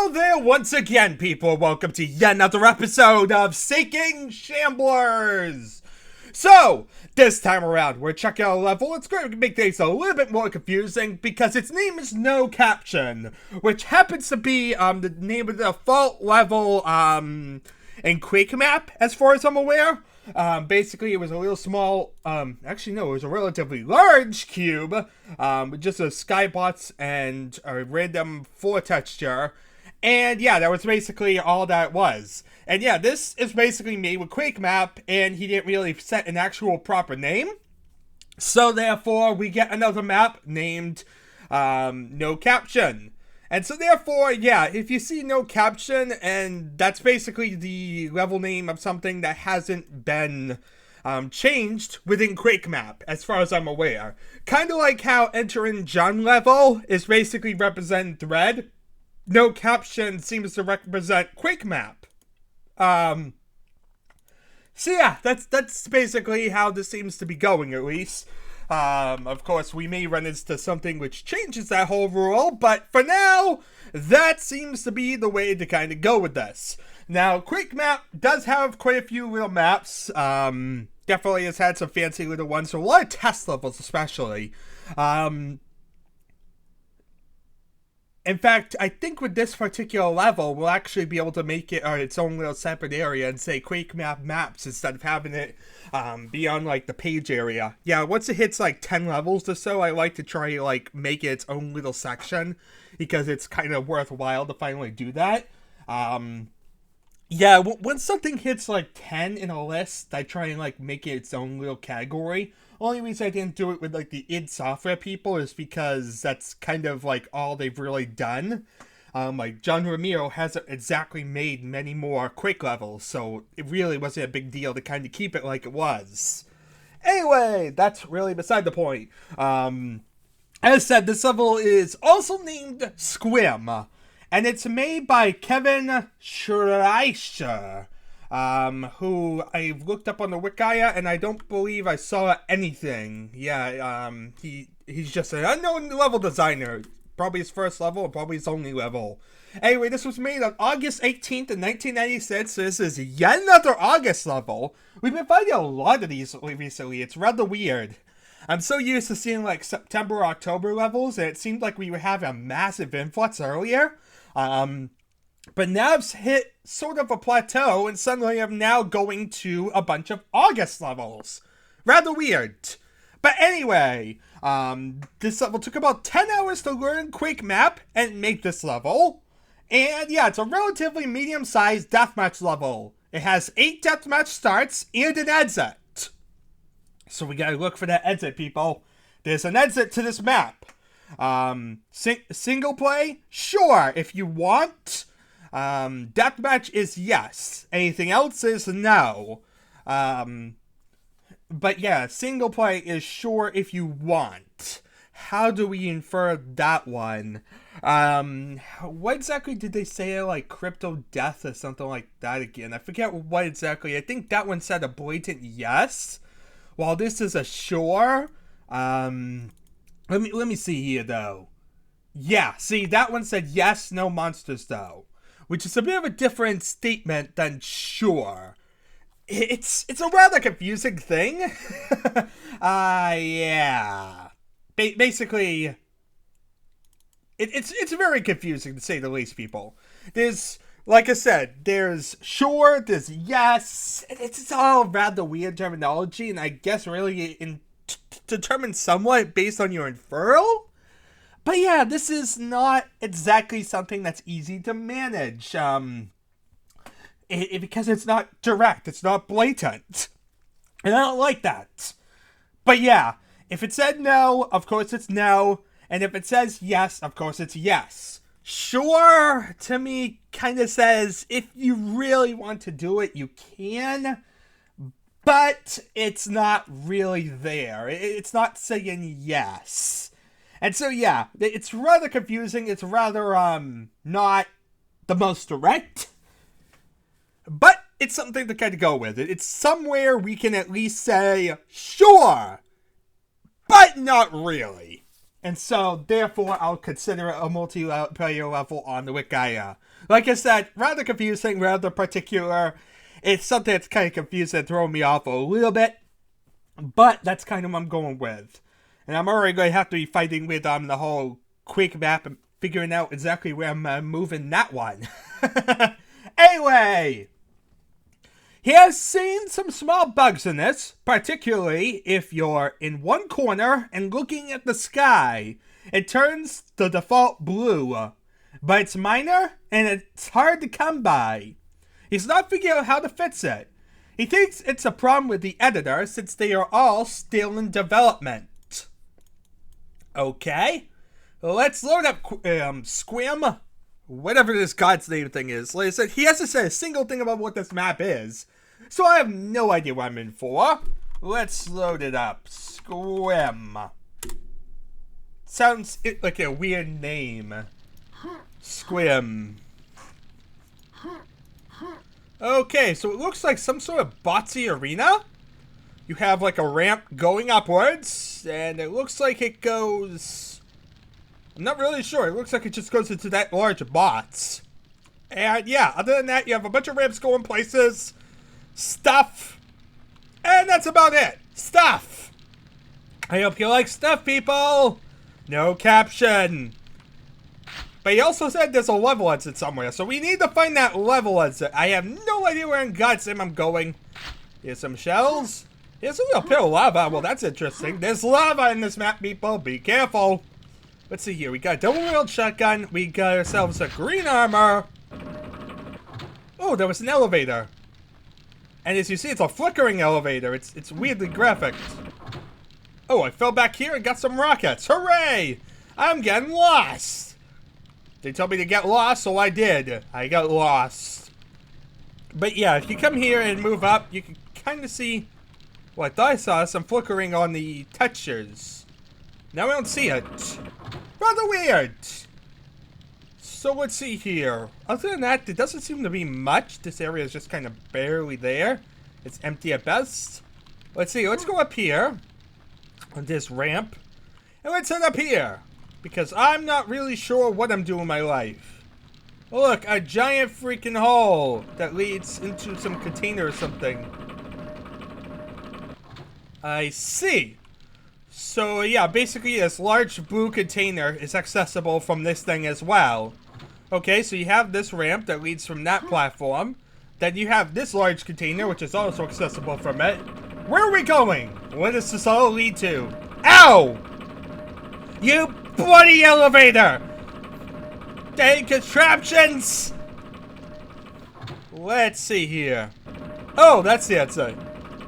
Hello there once again, people. Welcome to yet another episode of Seeking Shamblers. So, this time around, we're checking out a level. It's going to make things a little bit more confusing because its name is No Caption, which happens to be the name of the default level in Quake map, as far as I'm aware. Basically, it was a little small, actually no, it was a relatively large cube, with just a skybox and a random floor texture, and yeah, that was basically all that it was. And yeah, this is basically made with Quake map, and he didn't really set an actual proper name, so therefore, we get another map named, No Caption. And so therefore, yeah, if you see No Caption, and that's basically the level name of something that hasn't been changed within Quake map, as far as I'm aware. Kind of like how Entering Jun level is basically represented Thread, No Caption seems to represent Quake map. So yeah, that's basically how this seems to be going, at least. Of course, we may run into something which changes that whole rule, but for now, that seems to be the way to kind of go with this. Now, Quake map does have quite a few little maps. Definitely has had some fancy little ones, so a lot of test levels especially. In fact, I think with this particular level, we'll actually be able to make it its own little separate area and say Quake map maps instead of having it be on like the page area. Yeah, once it hits like 10 levels or so, I like to try like make it its own little section because it's kind of worthwhile to finally do that. Yeah, when something hits like 10 in a list, I try and like make it its own little category. Only reason I didn't do it with like the id Software people is because that's kind of like all they've really done. Like John Ramiro hasn't exactly made many more Quake levels, so it really wasn't a big deal to kind of keep it like it was. Anyway, that's really beside the point. As said, this level is also named Squim, and it's made by Kevin Schreicher. Who I've looked up on the Wikia, and I don't believe I saw anything. Yeah, he's just an unknown level designer. Probably his first level, or probably his only level. Anyway, this was made on August 18th in 1996, so this is yet another August level. We've been finding a lot of these recently, it's rather weird. I'm so used to seeing like September or October levels, and it seemed like we would have a massive influx earlier. But now it's hit sort of a plateau, and suddenly I'm now going to a bunch of August levels. Rather weird. But anyway, this level took about 10 hours to learn Quake map and make this level. And yeah, it's a relatively medium-sized deathmatch level. It has 8 deathmatch starts and an exit. So we gotta look for that exit, people. There's an exit to this map. Single play? Sure, if you want. Deathmatch is yes. Anything else is no. But yeah, single play is sure if you want. How do we infer that one? What exactly did they say, like crypto death or something like that again? I forget what exactly. I think that one said a blatant yes, while this is a sure. Let me see here though. Yeah, see, that one said yes, no monsters though, which is a bit of a different statement than sure. It's a rather confusing thing. Yeah. Basically, it's very confusing to say the least, people. There's, like I said, there's sure, there's yes. It's all rather weird terminology, and I guess really determined somewhat based on your inferral. But yeah, this is not exactly something that's easy to manage. Because it's not direct, it's not blatant. And I don't like that. But yeah, if it said no, of course it's no. And if it says yes, of course it's yes. Sure, to me, kind of says if you really want to do it, you can. But it's not really there. It's not saying yes. And so yeah, it's rather confusing. It's rather, not the most direct. But it's something to kind of go with. It's somewhere we can at least say, sure, but not really. And so, therefore, I'll consider it a multiplayer level on the Wikaya. Like I said, rather confusing, rather particular. It's something that's kind of confusing and throwing me off a little bit. But that's kind of what I'm going with. And I'm already going to have to be fighting with the whole Quake map and figuring out exactly where I'm moving that one. Anyway, he has seen some small bugs in this, particularly if you're in one corner and looking at the sky. It turns the default blue, but it's minor and it's hard to come by. He's not figuring out how to fix it. He thinks it's a problem with the editor since they are all still in development. Okay, let's load up Squim, whatever this god's name thing is. Like I said, he hasn't said a single thing about what this map is, so I have no idea what I'm in for. Let's load it up. Squim. Sounds like a weird name. Squim. Okay, so it looks like some sort of botsy arena. You have like a ramp going upwards, and it looks like it goes... I'm not really sure. It looks like it just goes into that large bots. And yeah, other than that, you have a bunch of ramps going places, stuff, and that's about it. Stuff. I hope you like stuff, people. No caption. But he also said there's a level exit somewhere, so we need to find that level exit. I have no idea where in God's name I'm going. Here's some shells. Here's a little pit of lava. Well, that's interesting. There's lava in this map, people. Be careful. Let's see here. We got a double-barreled shotgun. We got ourselves a green armor. Oh, there was an elevator. And as you see, it's a flickering elevator. It's weirdly graphic. Oh, I fell back here and got some rockets. Hooray! I'm getting lost. They told me to get lost, so I did. I got lost. But yeah, if you come here and move up, you can kind of see... Well, I thought I saw some flickering on the textures. Now I don't see it. Rather weird. So let's see here. Other than that, there doesn't seem to be much. This area is just kind of barely there. It's empty at best. Let's see, let's go up here. On this ramp. And let's head up here. Because I'm not really sure what I'm doing in my life. Look, a giant freaking hole that leads into some container or something. I see. So yeah, basically this large blue container is accessible from this thing as well. Okay, so you have this ramp that leads from that platform. Then you have this large container, which is also accessible from it. Where are we going? What does this all lead to? Ow! You bloody elevator! Dang contraptions! Let's see here. Oh, that's the exit.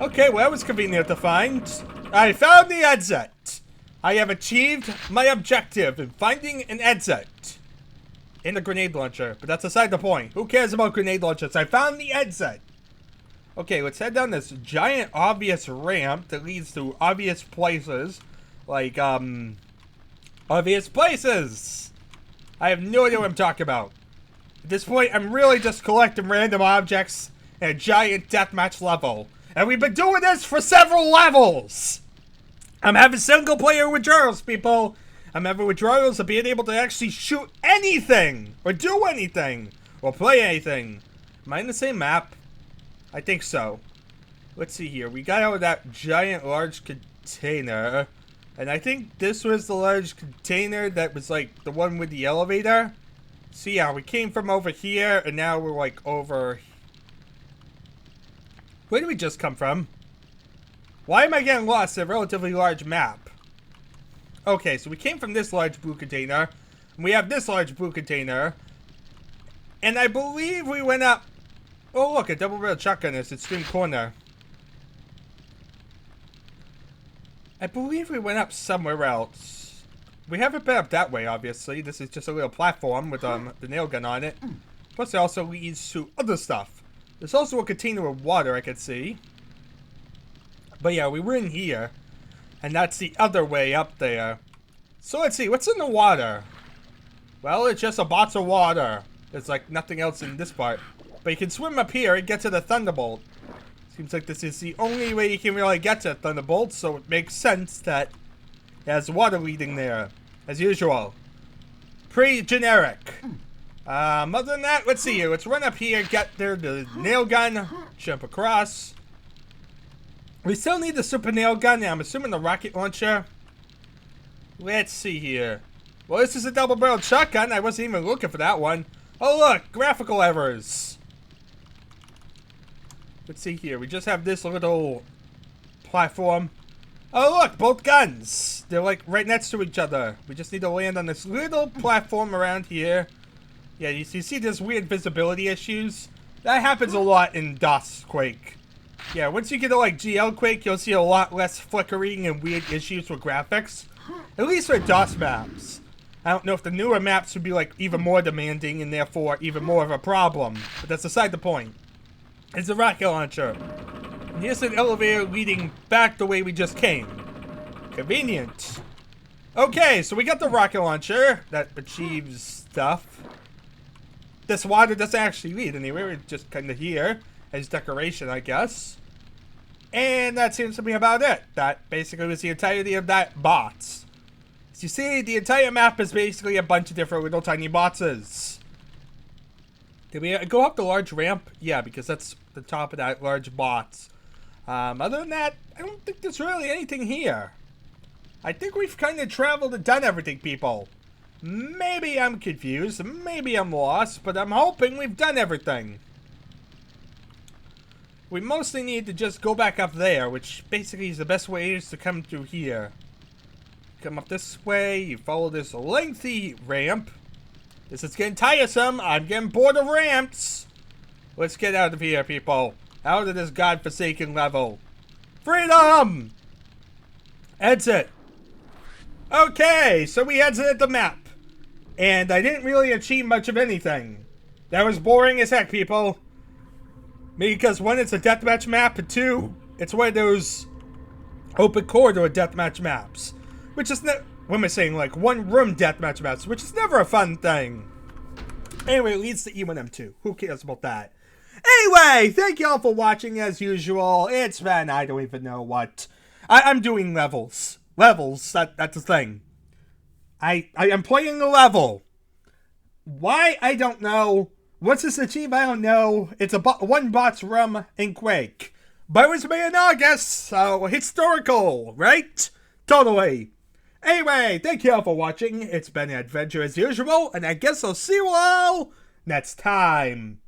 Okay, well that was convenient to find. I found the exit. I have achieved my objective in finding an exit. In a grenade launcher, but that's aside the point. Who cares about grenade launchers? I found the exit. Okay, let's head down this giant obvious ramp that leads to obvious places. Like, obvious places! I have no idea what I'm talking about. At this point, I'm really just collecting random objects in a giant deathmatch level. And we've been doing this for several levels! I'm having single player withdrawals, people! I'm having withdrawals of being able to actually shoot anything! Or do anything! Or play anything. Am I in the same map? I think so. Let's see here. We got out of that giant large container. And I think this was the large container that was like the one with the elevator. So yeah, we came from over here and now we're like over... Where did we just come from? Why am I getting lost in a relatively large map? Okay, so we came from this large blue container. And we have this large blue container. And I believe we went up... Oh look, a double-barreled shotgun is its extreme corner. I believe we went up somewhere else. We haven't been up that way, obviously. This is just a little platform with the nail gun on it. Plus it also leads to other stuff. There's also a container of water I can see. But yeah, we were in here. And that's the other way up there. So let's see, what's in the water? Well, it's just a box of water. There's like nothing else in this part. But you can swim up here and get to the Thunderbolt. Seems like this is the only way you can really get to Thunderbolt, so it makes sense that it has water leading there. as usual. Pretty generic. Other than that, let's see here. Let's run up here, get there, the nail gun, jump across. We still need the super nail gun, and I'm assuming the rocket launcher. Let's see here. Well, this is a double-barreled shotgun. I wasn't even looking for that one. Oh, look, graphical errors. Let's see here. We just have this little platform. Oh, look, both guns. They're like right next to each other. We just need to land on this little platform around here. Yeah, you see there's weird visibility issues. That happens a lot in DOS Quake. Yeah, once you get to like GL Quake, you'll see a lot less flickering and weird issues with graphics. At least for DOS maps. I don't know if the newer maps would be like even more demanding and therefore even more of a problem. But that's aside the point. It's a rocket launcher. And here's an elevator leading back the way we just came. Convenient. Okay, so we got the rocket launcher that achieves stuff. This water doesn't actually lead anywhere. It's just kind of here as decoration, I guess. And that seems to be about it. That basically was the entirety of that box. As you see, the entire map is basically a bunch of different little tiny boxes. Did we go up the large ramp? Yeah, because that's the top of that large box. Other than that, I don't think there's really anything here. I think we've kind of traveled and done everything, people. Maybe I'm confused, maybe I'm lost, but I'm hoping we've done everything. We mostly need to just go back up there, which basically is the best way is to come through here. Come up this way, you follow this lengthy ramp. This is getting tiresome, I'm getting bored of ramps. Let's get out of here, people. Out of this godforsaken level. Freedom! Exit. Okay, so we exited the map. And I didn't really achieve much of anything. That was boring as heck, people. Because one, it's a deathmatch map, and two, it's one of those open corridor deathmatch maps. Which is, what am I saying, like one-room deathmatch maps, which is never a fun thing. Anyway, it leads to E1M2. Who cares about that? Anyway, thank y'all for watching as usual. It's been, I don't even know what. I'm doing levels. Levels, that's the thing. I am playing a level. Why? I don't know. What's this achieve? I don't know. It's a one bot's rum in Quake. But it was made in August, so historical, right? Totally. Anyway, thank you all for watching. It's been an adventure as usual, and I guess I'll see you all next time.